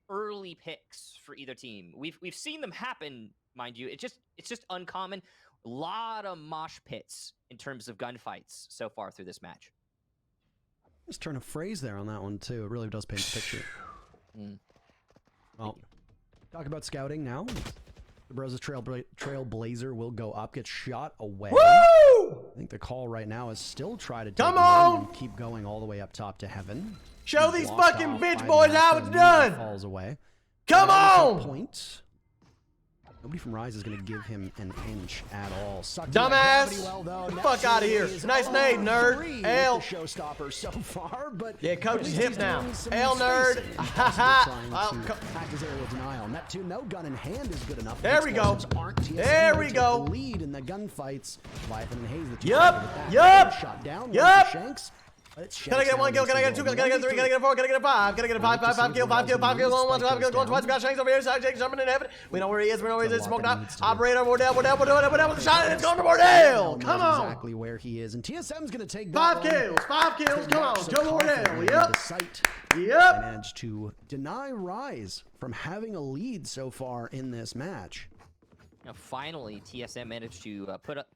early picks for either team. We've seen them happen, mind you. It's just uncommon. A lot of mosh pits in terms of gunfights so far through this match. Just turn a phrase there on that one too. It really does paint the picture. Well, talk about scouting now. Subroza's Trailblazer will go up, get shot away. Woo! I think the call right now is still try to take and keep going all the way up top to heaven. Show these fucking bitch boys how it's done. Falls away. Come on! Point. Nobody from Rise is going to give him an inch at all. Dumbass! Well, the fuck out of here. Nice nade, nerd. L. Showstopper so far, but yeah, coach is hip now. L nerd. Practice area denial. Neptune, no gun in hand is good enough. There we go. There we go. Lead in the gunfights. Leviathan and Hayes. Yup. Shot down. Shanks. Can I get 1 kill? Can I get 2 kills? Can I get 3? Can I get 4? Can I get 5? Can I get a 5 kill? 5 kills. 5 kills. 1 kills. Going twice. We got Shanks over here. Shanks jumping in heaven. We know where he is. We know where he is. Smoked out. Operator, Wardell with the shot, and it's going to Wardell. Come on. Exactly where he is. And TSM's going to take 5 kills. 5 kills. Come on. Go Wardell. Yep. Yep. Managed to deny Rise from having a lead so far in this match. Now, finally, TSM managed to put up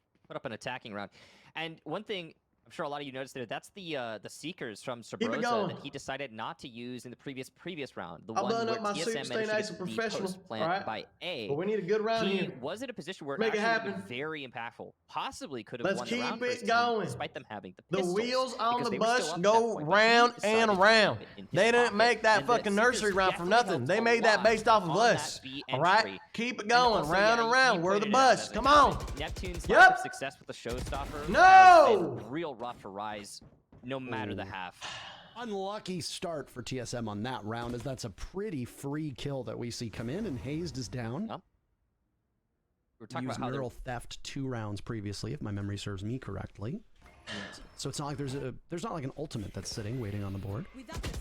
an attacking round. And one thing I'm sure a lot of you noticed there, that's the Seekers from Subroza that he decided not to use in the previous round. The one where TSM managed to get the post plant by A. But we need a good round here. He was in a position where it actually was very impactful. Possibly could have won the round. Let's keep it going. Despite them having the pistols, wheels on the bus go round and round. They didn't make that fucking nursery round for nothing. They made that based off of us. All right? Keep it going round and round. We're the bus. Come on. Neptune's lack of success with the Showstopper. No! Real rough for Rise, no matter the half. Unlucky start for TSM on that round, as that's a pretty free kill that we see come in, and Hazed is down. Yep. We're talking about how neural theft 2 rounds previously, if my memory serves me correctly. So it's not like there's not like an ultimate that's sitting waiting on the board.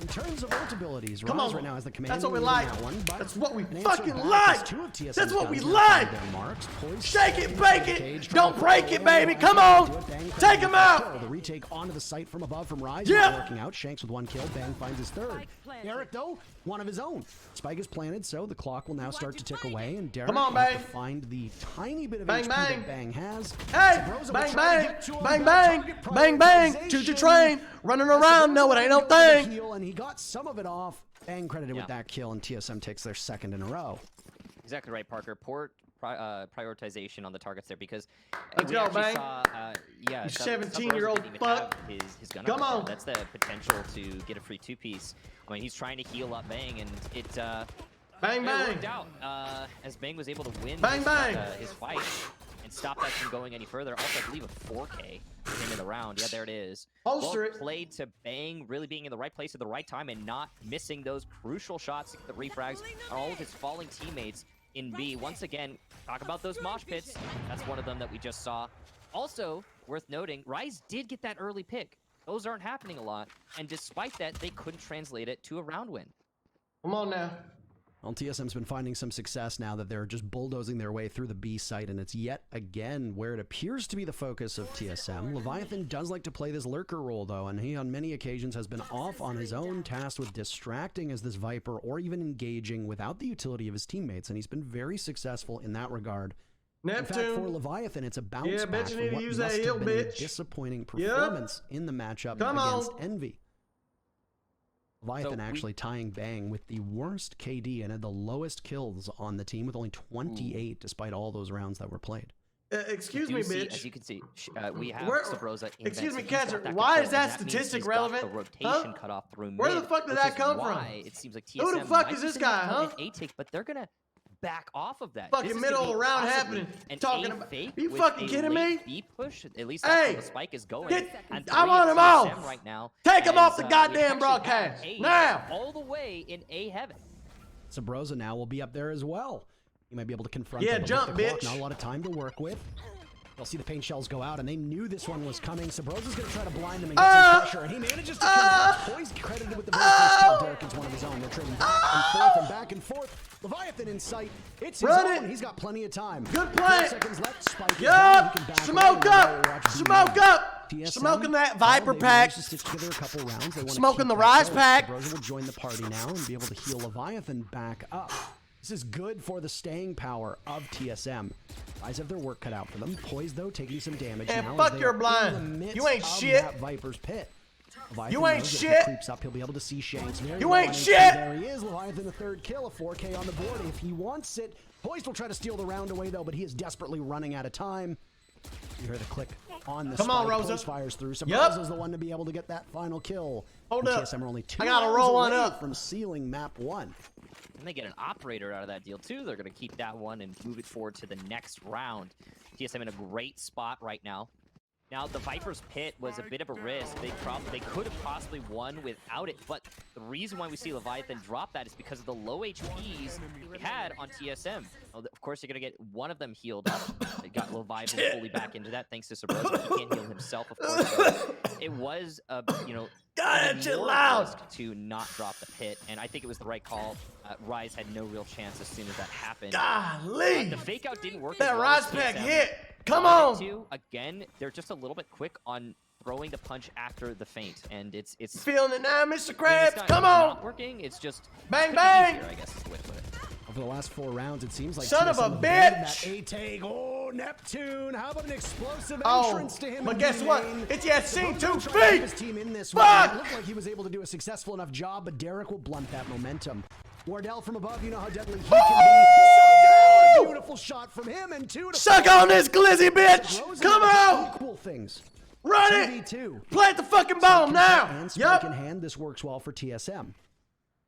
In terms of ult abilities, Rise right now has the command. That's what we like. That's what we fucking like. That's what we like. Shake it, bake it, don't break it, baby. Come on, take him out. The retake onto the site from above from Rise. Yeah. Working out. Shanks with 1 kill. Bang finds his 3rd. Eric though one of his own. Spike is planted, so the clock will now start to tick away, and Derek Come on, will have bang. to find the tiny bit of Bang, HP bang. that Bang has. Hey, Subroza will bang, try to bang, get to him, bang, but bang, target bang, bang, choo-choo prioritization. train, running around, no, it ain't no Subroza will be able to thing. heal, and he got some of it off. Bang credited with that kill, and TSM takes their second in a row. Exactly right, Parker. Poor prioritization on the targets there because Let's we go, actually bang. saw, yeah, You Subroza 17-year-old didn't even fuck. have his gun Come up on. That's the potential to get a free two-piece. I mean, he's trying to heal up Bang, and it Bang, it bang. worked out as Bang was able to win Bang, bang. his fight and stop that from going any further. Also, I believe a 4K for him in the round. Yeah, there it is. Holster Well it. played to Bang, really being in the right place at the right time and not missing those crucial shots, the refrags on all of his falling teammates in B. Once again, talk about those mosh pits. That's one of them that we just saw. Also, worth noting, Rise did get that early pick. Those aren't happening a lot. And despite that, they couldn't translate it to a round win. Come on now. Well, TSM's been finding some success now that they're just bulldozing their way through the B site, and it's yet again where it appears to be the focus of TSM. Leviathan does like to play this lurker role, though, and he on many occasions has been off on his own, tasked with distracting as this Viper or even engaging without the utility of his teammates, and he's been very successful in that regard. In fact, for Neptune. Leviathan, it's a bounce Yeah, back bitch, you for need to what use must that have heal, been a bitch. disappointing performance in the matchup Come against on. Envy. Leviathan So actually tying Bang with the worst KD and had the lowest kills on the team with only 28 despite all those rounds that were played. Excuse Do me, see, bitch. As you can see, we have Where- Subroza in excuse vent, me, so he's Catcher, got why control, is that and means statistic he's got relevant? the rotation Huh? cut off through Where mid, the fuck did which that is come why from? It seems like Who the TSM fuck might is be this sitting guy, on huh? an A take, but they're gonna back off of that. Fucking This is middle gonna of be the round possibly happening. an Talking A about- fake you with fucking a kidding late me? B push. At least that's Hey, where the spike is going. get- And I want him TSM off. right now. Take him as, off the we goddamn actually have broadcast. A's Now. all the way in A heaven. Subroza now will be up there as well. He might be able to confront Yeah, him, but jump, with the clock, bitch. not a lot of time to work with. They'll see the paint shells go out, and they knew this one was coming. Subroza's going to try to blind him and get some pressure, and he manages to kill. Poised credited with the very first kill. Derek is one of his own. They're trading back and forth and back and forth. Leviathan in sight. It's his Run own. it. He's got plenty of time. Good 12 play. seconds left. Spike is down. Yup. He can back Smoke away, and up. now watch the Smoke up. TSM, Smoking that well, Viper they pack. managed to stitch together a couple rounds. They want to Smoking keep the that Rise going. pack. Subroza will join the party now and be able to heal Leviathan back up. This is good for the staying power of TSM. Rise have their work cut out for them. Poised, though, taking some damage Man, now. fuck as they your are in blind. the midst You ain't of shit. That Viper's pit. Leviathan You ain't knows that if shit. he creeps up, he'll be able to see Shanks. Very You low ain't on HP. shit. There he is. Leviathan, the third kill, a 4K on the board. If he wants it, Poised will try to steal the round away, though, but he is desperately running out of time. You hear the click on the Come on, spike. Rosa. Poised fires through. So Yup. Rosa's the one to be able to get that final kill. Hold And up. TSM are only 2 I gotta rounds roll one away up. from sealing map 1. And they get an operator out of that deal too. They're going to keep that one and move it forward to the next round. TSM in a great spot right now. Now, the Viper's pit was a bit of a risk. They could have possibly won without it, but the reason why we see Leviathan drop that is because of the low HPs they had on TSM. Of course, you're going to get one of them healed up. They got Leviathan fully back into that thanks to Subroza. He can't heal himself, of course. But it was, God, even shit more loud. risk to not drop the pit, and I think it was the right call. Rise had no real chance as soon as that happened. Golly. The fake out didn't work. That as well Rise as pack TSM. hit. Come Wanted on. to. Again, they're just a little bit quick on throwing the punch after the feint, and it's Feeling it now, Mr. I mean, it's Krabs. not- Come it's on. not working. It's just Bang, could be bang. easier, I guess is the way to put it. Over the last 4 rounds, it seems like Son of TSM a have abandoned bitch. That A-tag. Oh, Neptune. How about an explosive Oh, entrance to him? but in guess the what? lane? It's Yassine Subroza 2 tried to keep feet. his team in this Fuck. one. It looked like he was able to do a successful enough job, but Derek will blunt that momentum. Wardell from above, you know how deadly he can be. So beautiful shot from him, and 2 to Suck on this glizzy, bitch. Subroza Come does on. Equal things. Run it. 2v2. Plant the fucking bomb now. And spike in Yup. hand, this works well for TSM.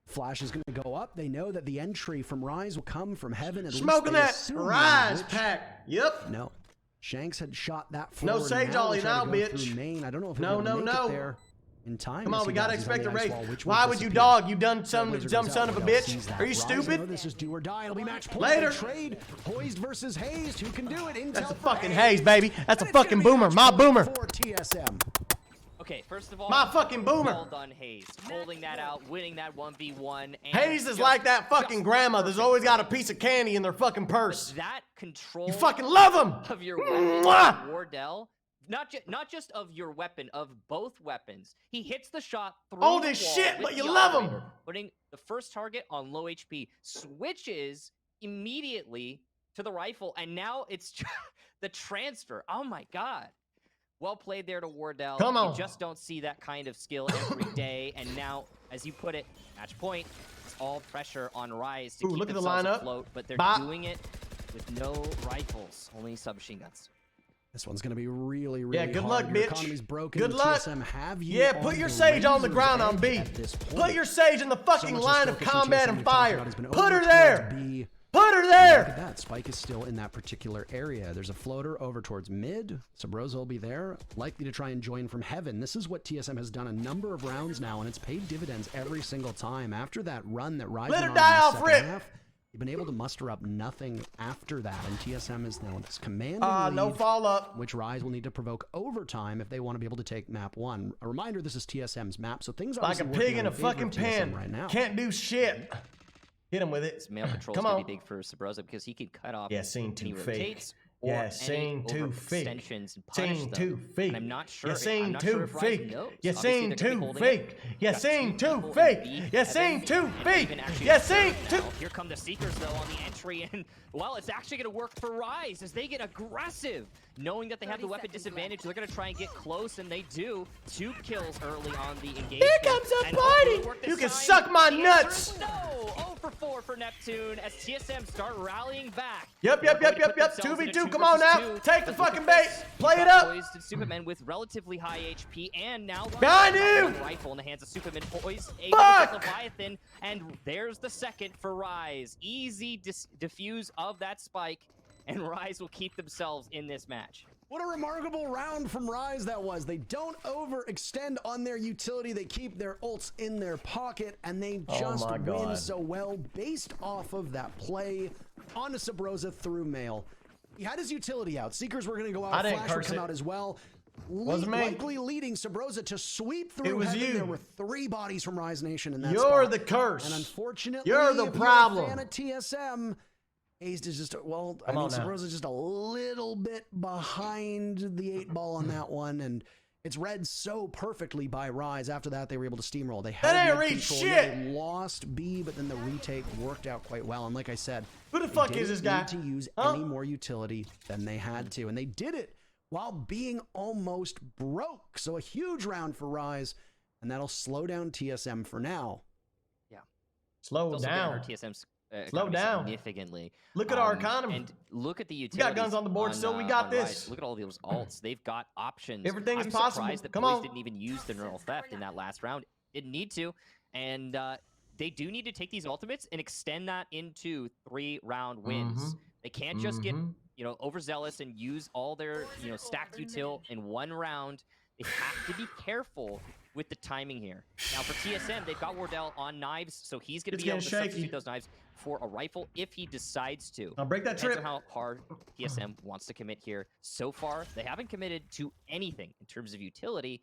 Flash is going to go up. They know that the entry from Rise will come from heaven. At Smoking least that they assume, Rise which- pack. Yep. No. Shanks had shot that No forward. Sage now Ollie they'll try now, to go bitch. through Main. I don't know if No, we're no, going to make no. it there in time. Come Yes, on, we he gotta does. He's on expect the a ice race. wall, which Why will would you disappear. dog? You done some Blazer dumb goes son out. of a Wardell bitch. sees that. Are you Rise stupid? know this is do or die. It'll be match point. Later. Trade. Poised versus Hazed. Who can do it? Intel That's a for fucking Hazed. haze, baby. That's a And it's gonna fucking be boomer. match My point boomer. For TSM. Okay, first of all, My fucking boomer. well done, Hayes. Holding that out, winning that 1v1. And Hayes is just- like that fucking just grandma that's perfect always got a for him. piece of candy in their fucking purse. That control You fucking love him. of your weapon, Mwah! Wardell, not just of your weapon, of both weapons. He hits the shot through Oh, the this wall shit, with but you the love him. operator, putting the first target on low HP, switches immediately to the rifle, and now it's the transfer. Oh my god. Well played there to Wardell. Come on. You just don't see that kind of skill every day, and now, as you put it, match point, it's all pressure on Rise to keep look at the themselves lineup. afloat, but they're Bop. doing it with no rifles, only submachine guns. This one's going to be really, really good hard. luck, Your bitch. economy's broken. Good luck. TSM have you Yeah, on put your the Sage on the razor's ground on edge B. at this point. Put your Sage in the fucking So much line is of focused on combat TSM. and We've talked fire. about has been Put over her towards there. B. Put her Look there. at that. Spike is still in that particular area. There's a floater over towards mid. Subroza will be there, likely to try and join from heaven. This is what TSM has done a number of rounds now, and it's paid dividends every single time. After that run that Rise Let her went on die in the off, second Rip. half, you've been able to muster up nothing after that, and TSM is now in this commanding No lead, fall up. which Rise will need to provoke overtime if they want to be able to take map 1. A reminder, this is TSM's map, so things are Like a pig in a fucking pen. right now. Can't do shit. Hit him with it. This male control is Come going on. to be big for Subroza because he can cut off Yeah, scene any too fake. rotates or Yeah, any scene too fake. overextensions and punish Scene them. too fake. And I'm not sure. You I'm seen not too sure if Rise fake. knows. You Obviously, seen they're gonna be too holding fake. it. You Got seen two too people in fake. B, You seen Evan, too and fake. even actually You a seen third too. now. Here come the Seekers though on the entry, and well, it's actually going to work for Rise as they get aggressive, knowing that they have the weapon disadvantage. They're going to try and get close, and they do. 2 kills early on the engagement. Here comes a and party. hopefully work this You can time. suck my The nuts. answer is No, 0 for 4 for Neptune as TSM start rallying back. Yep. They're going to put themselves in a 2v2. Come on versus now. two. Take the But look fucking at bait. this. Play You've it got up. Poised and Supamen with relatively high HP, and now Behind you. one rifle in the hands of Supamen. Poised, able Fuck. to get Leviathan, and there's the second for Rise. Easy defuse of that spike, and Rise will keep themselves in this match. What a remarkable round from Rise that was. They don't overextend on their utility. They keep their ults in their pocket, and they just my win God. so well based off of that play on a Subroza through Mail. He had his utility out. Seekers were going to go out. I didn't Flash would curse come it. out as well. Wasn't me. Likely leading Subroza to sweep through It was heaven. you. There were 3 bodies from Rise Nation in that You're spot. the curse. And unfortunately, You're the if problem. You're a fan of TSM, Hazed is just, well, I Come mean, on now. Subroza's just a little bit behind the 8 ball on that one, and it's read so perfectly by Rise. After that, they were able to steamroll. They had That ain't mid read control. shit. They lost B, but then the retake worked out quite well. And like I said, Who the they fuck didn't is this guy? need to use Huh? any more utility than they had to, and they did it while being almost broke. So a huge round for Rise, and that'll slow down TSM for now. Slow It's also gonna down. hurt TSM's Slow economy down. significantly. Look at our economy. And look at the We utility. got guns on the board still. We got this. Look at all those alts. They've got options. Everything is I'm possible. surprised that Come Poised on. didn't even use the neural theft in that last round. Didn't need to. And they do need to take these ultimates and extend that into 3-round wins. They can't just get, overzealous and use all their, stacked util in 1 round. They have to be careful with the timing here. Now for TSM, they've got Wardell on knives, so he's going to It's be able to getting shaky. substitute those knives for a rifle if he decides to. Now break that Depends trip. on how hard TSM wants to commit here. So far, they haven't committed to anything in terms of utility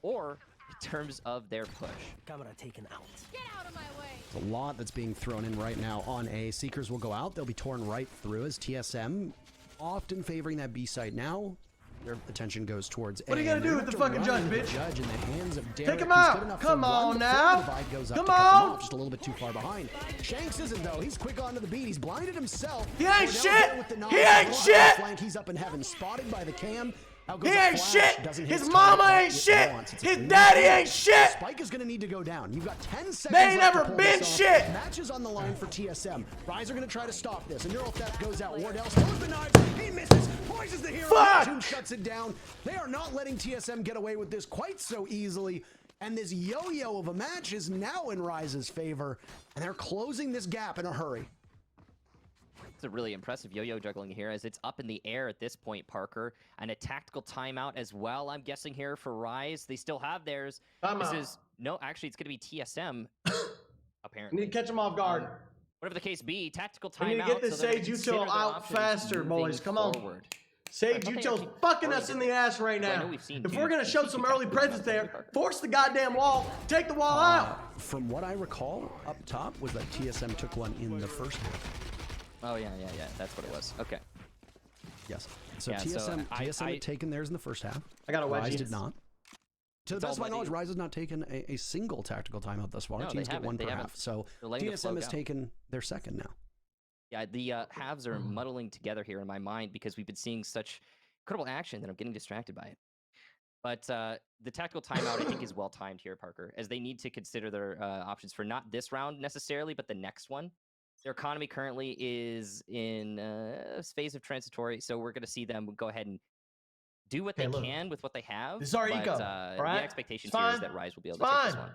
or in terms of their push. Camera taken out. Get out of my way. There's a lot that's being thrown in right now on A. Seekers will go out. They'll be torn right through as TSM often favoring that B site now. Their attention goes towards A. What are you gonna and do they're with the gonna have fucking to run judge, with the bitch? Judge in the hands of Derek, Take him who's out. good enough to Come run on the now. full divide goes up Come to cut them on. off, just a little bit too far behind. Shanks isn't though. He's quick onto the beat. He's blinded himself. He ain't Wardell's shit. there with the knife. He ain't Wardell's shit. flank. He's up in heaven, spotted by the cam. Out goes He a ain't flash. shit. Doesn't hit His his mama target ain't it shit. once. It's His a daddy ain't shit. Spike is going to need to go down. You've got 10 seconds They ain't left to never pull been this off. shit. Matches on the line for TSM. Rise are going to try to stop this. A neural theft goes out. Wardell still with the knife. He misses. Poised the hero. Fuck. Neptune shuts it down. They are not letting TSM get away with this quite so easily. And this yo-yo of a match is now in Rise's favor. And they're closing this gap in a hurry. It's a really impressive yo-yo juggling here as it's up in the air at this point, Parker. And a tactical timeout as well, I'm guessing, here for Rise. They still have theirs. Timeout. This is, no, actually, it's going to be TSM, You apparently. need to catch him off guard. Whatever the case be, tactical We timeout. need to get this so they're gonna Sage consider util their out options faster, moving boys. Come on. forward. Sage thought they util's actually fucking already us in did. the ass right Well, I now. know we've seen If two. we're gonna show some early presence there, force the goddamn wall, take the wall out. From what I recall, up top was that TSM took one in the first half. Oh, yeah. That's what it was. Okay. Yes. So Yeah, TSM, I had taken theirs in the first half. I got a wedgie. Rise did not. To the It's best of my all knowledge, buddy. Rise has not taken a single tactical timeout thus far. No, Teams they get one haven't. They per haven't. half. So They're letting the flow TSM has go. taken their second now. Yeah, the halves are muddling together here in my mind because we've been seeing such incredible action that I'm getting distracted by it. But the tactical timeout, I think, is well timed here, Parker, as they need to consider their options for not this round necessarily, but the next one. Their economy currently is in a phase of transitory, so we're going to see them go ahead and do what they can with what they have. This is our eco, The right? expectation here is that Rise will be able to take this one.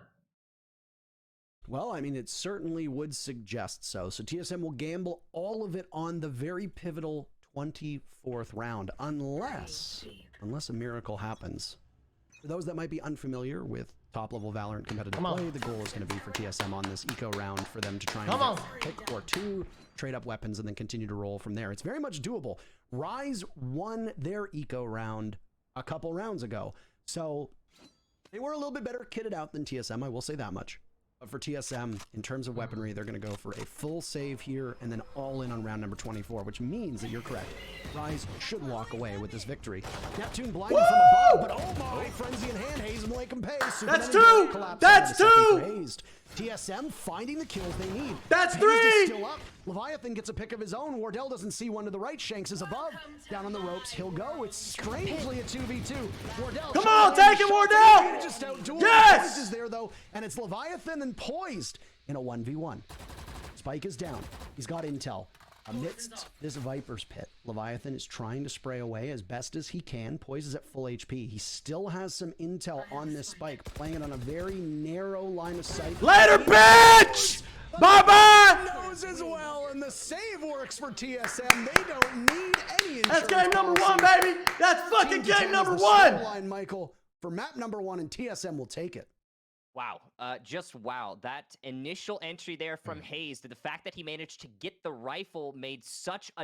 Well, I mean, it certainly would suggest so. So TSM will gamble all of it on the very pivotal 24th round, unless a miracle happens. For those that might be unfamiliar with top-level Valorant competitive play, the goal is going to be for TSM on this eco round for them to try and get a pick or two, trade up weapons, and then continue to roll from there. It's very much doable. Rise won their eco round a couple rounds ago, so they were a little bit better kitted out than TSM, I will say that much. But for TSM, in terms of weaponry, they're going to go for a full save here and then all in on round number 24, which means that you're correct. Rise should walk away with this victory. Neptune blinded from above, but oh my, frenzy in hand, Hazed and Lake and Pay. That's two! That's two! TSM finding the kills they need. That's Hazed three! is still up. Leviathan gets a pick of his own. Wardell doesn't see one to the right. Shanks is above. Down on the ropes, he'll go. It's strangely a 2v2. Wardell, come on, take it, Wardell! Just out duel. Yes! Poised is there though, and it's Leviathan and Poised in a 1v1. Spike is down. He's got intel. Amidst this Viper's pit, Leviathan is trying to spray away as best as he can. Poised is at full HP. He still has some intel on this Spike, playing it on a very narrow line of sight. Later, bitch! Bye-bye! Knows as well, and the save works for TSM. They don't need any That's insurance game number policy. one, baby! That's fucking Team to game 10 is number the one! line, Michael, for map number 1, and TSM will take it. Wow, just wow. That initial entry there from Hazed, the fact that he managed to get the rifle made such a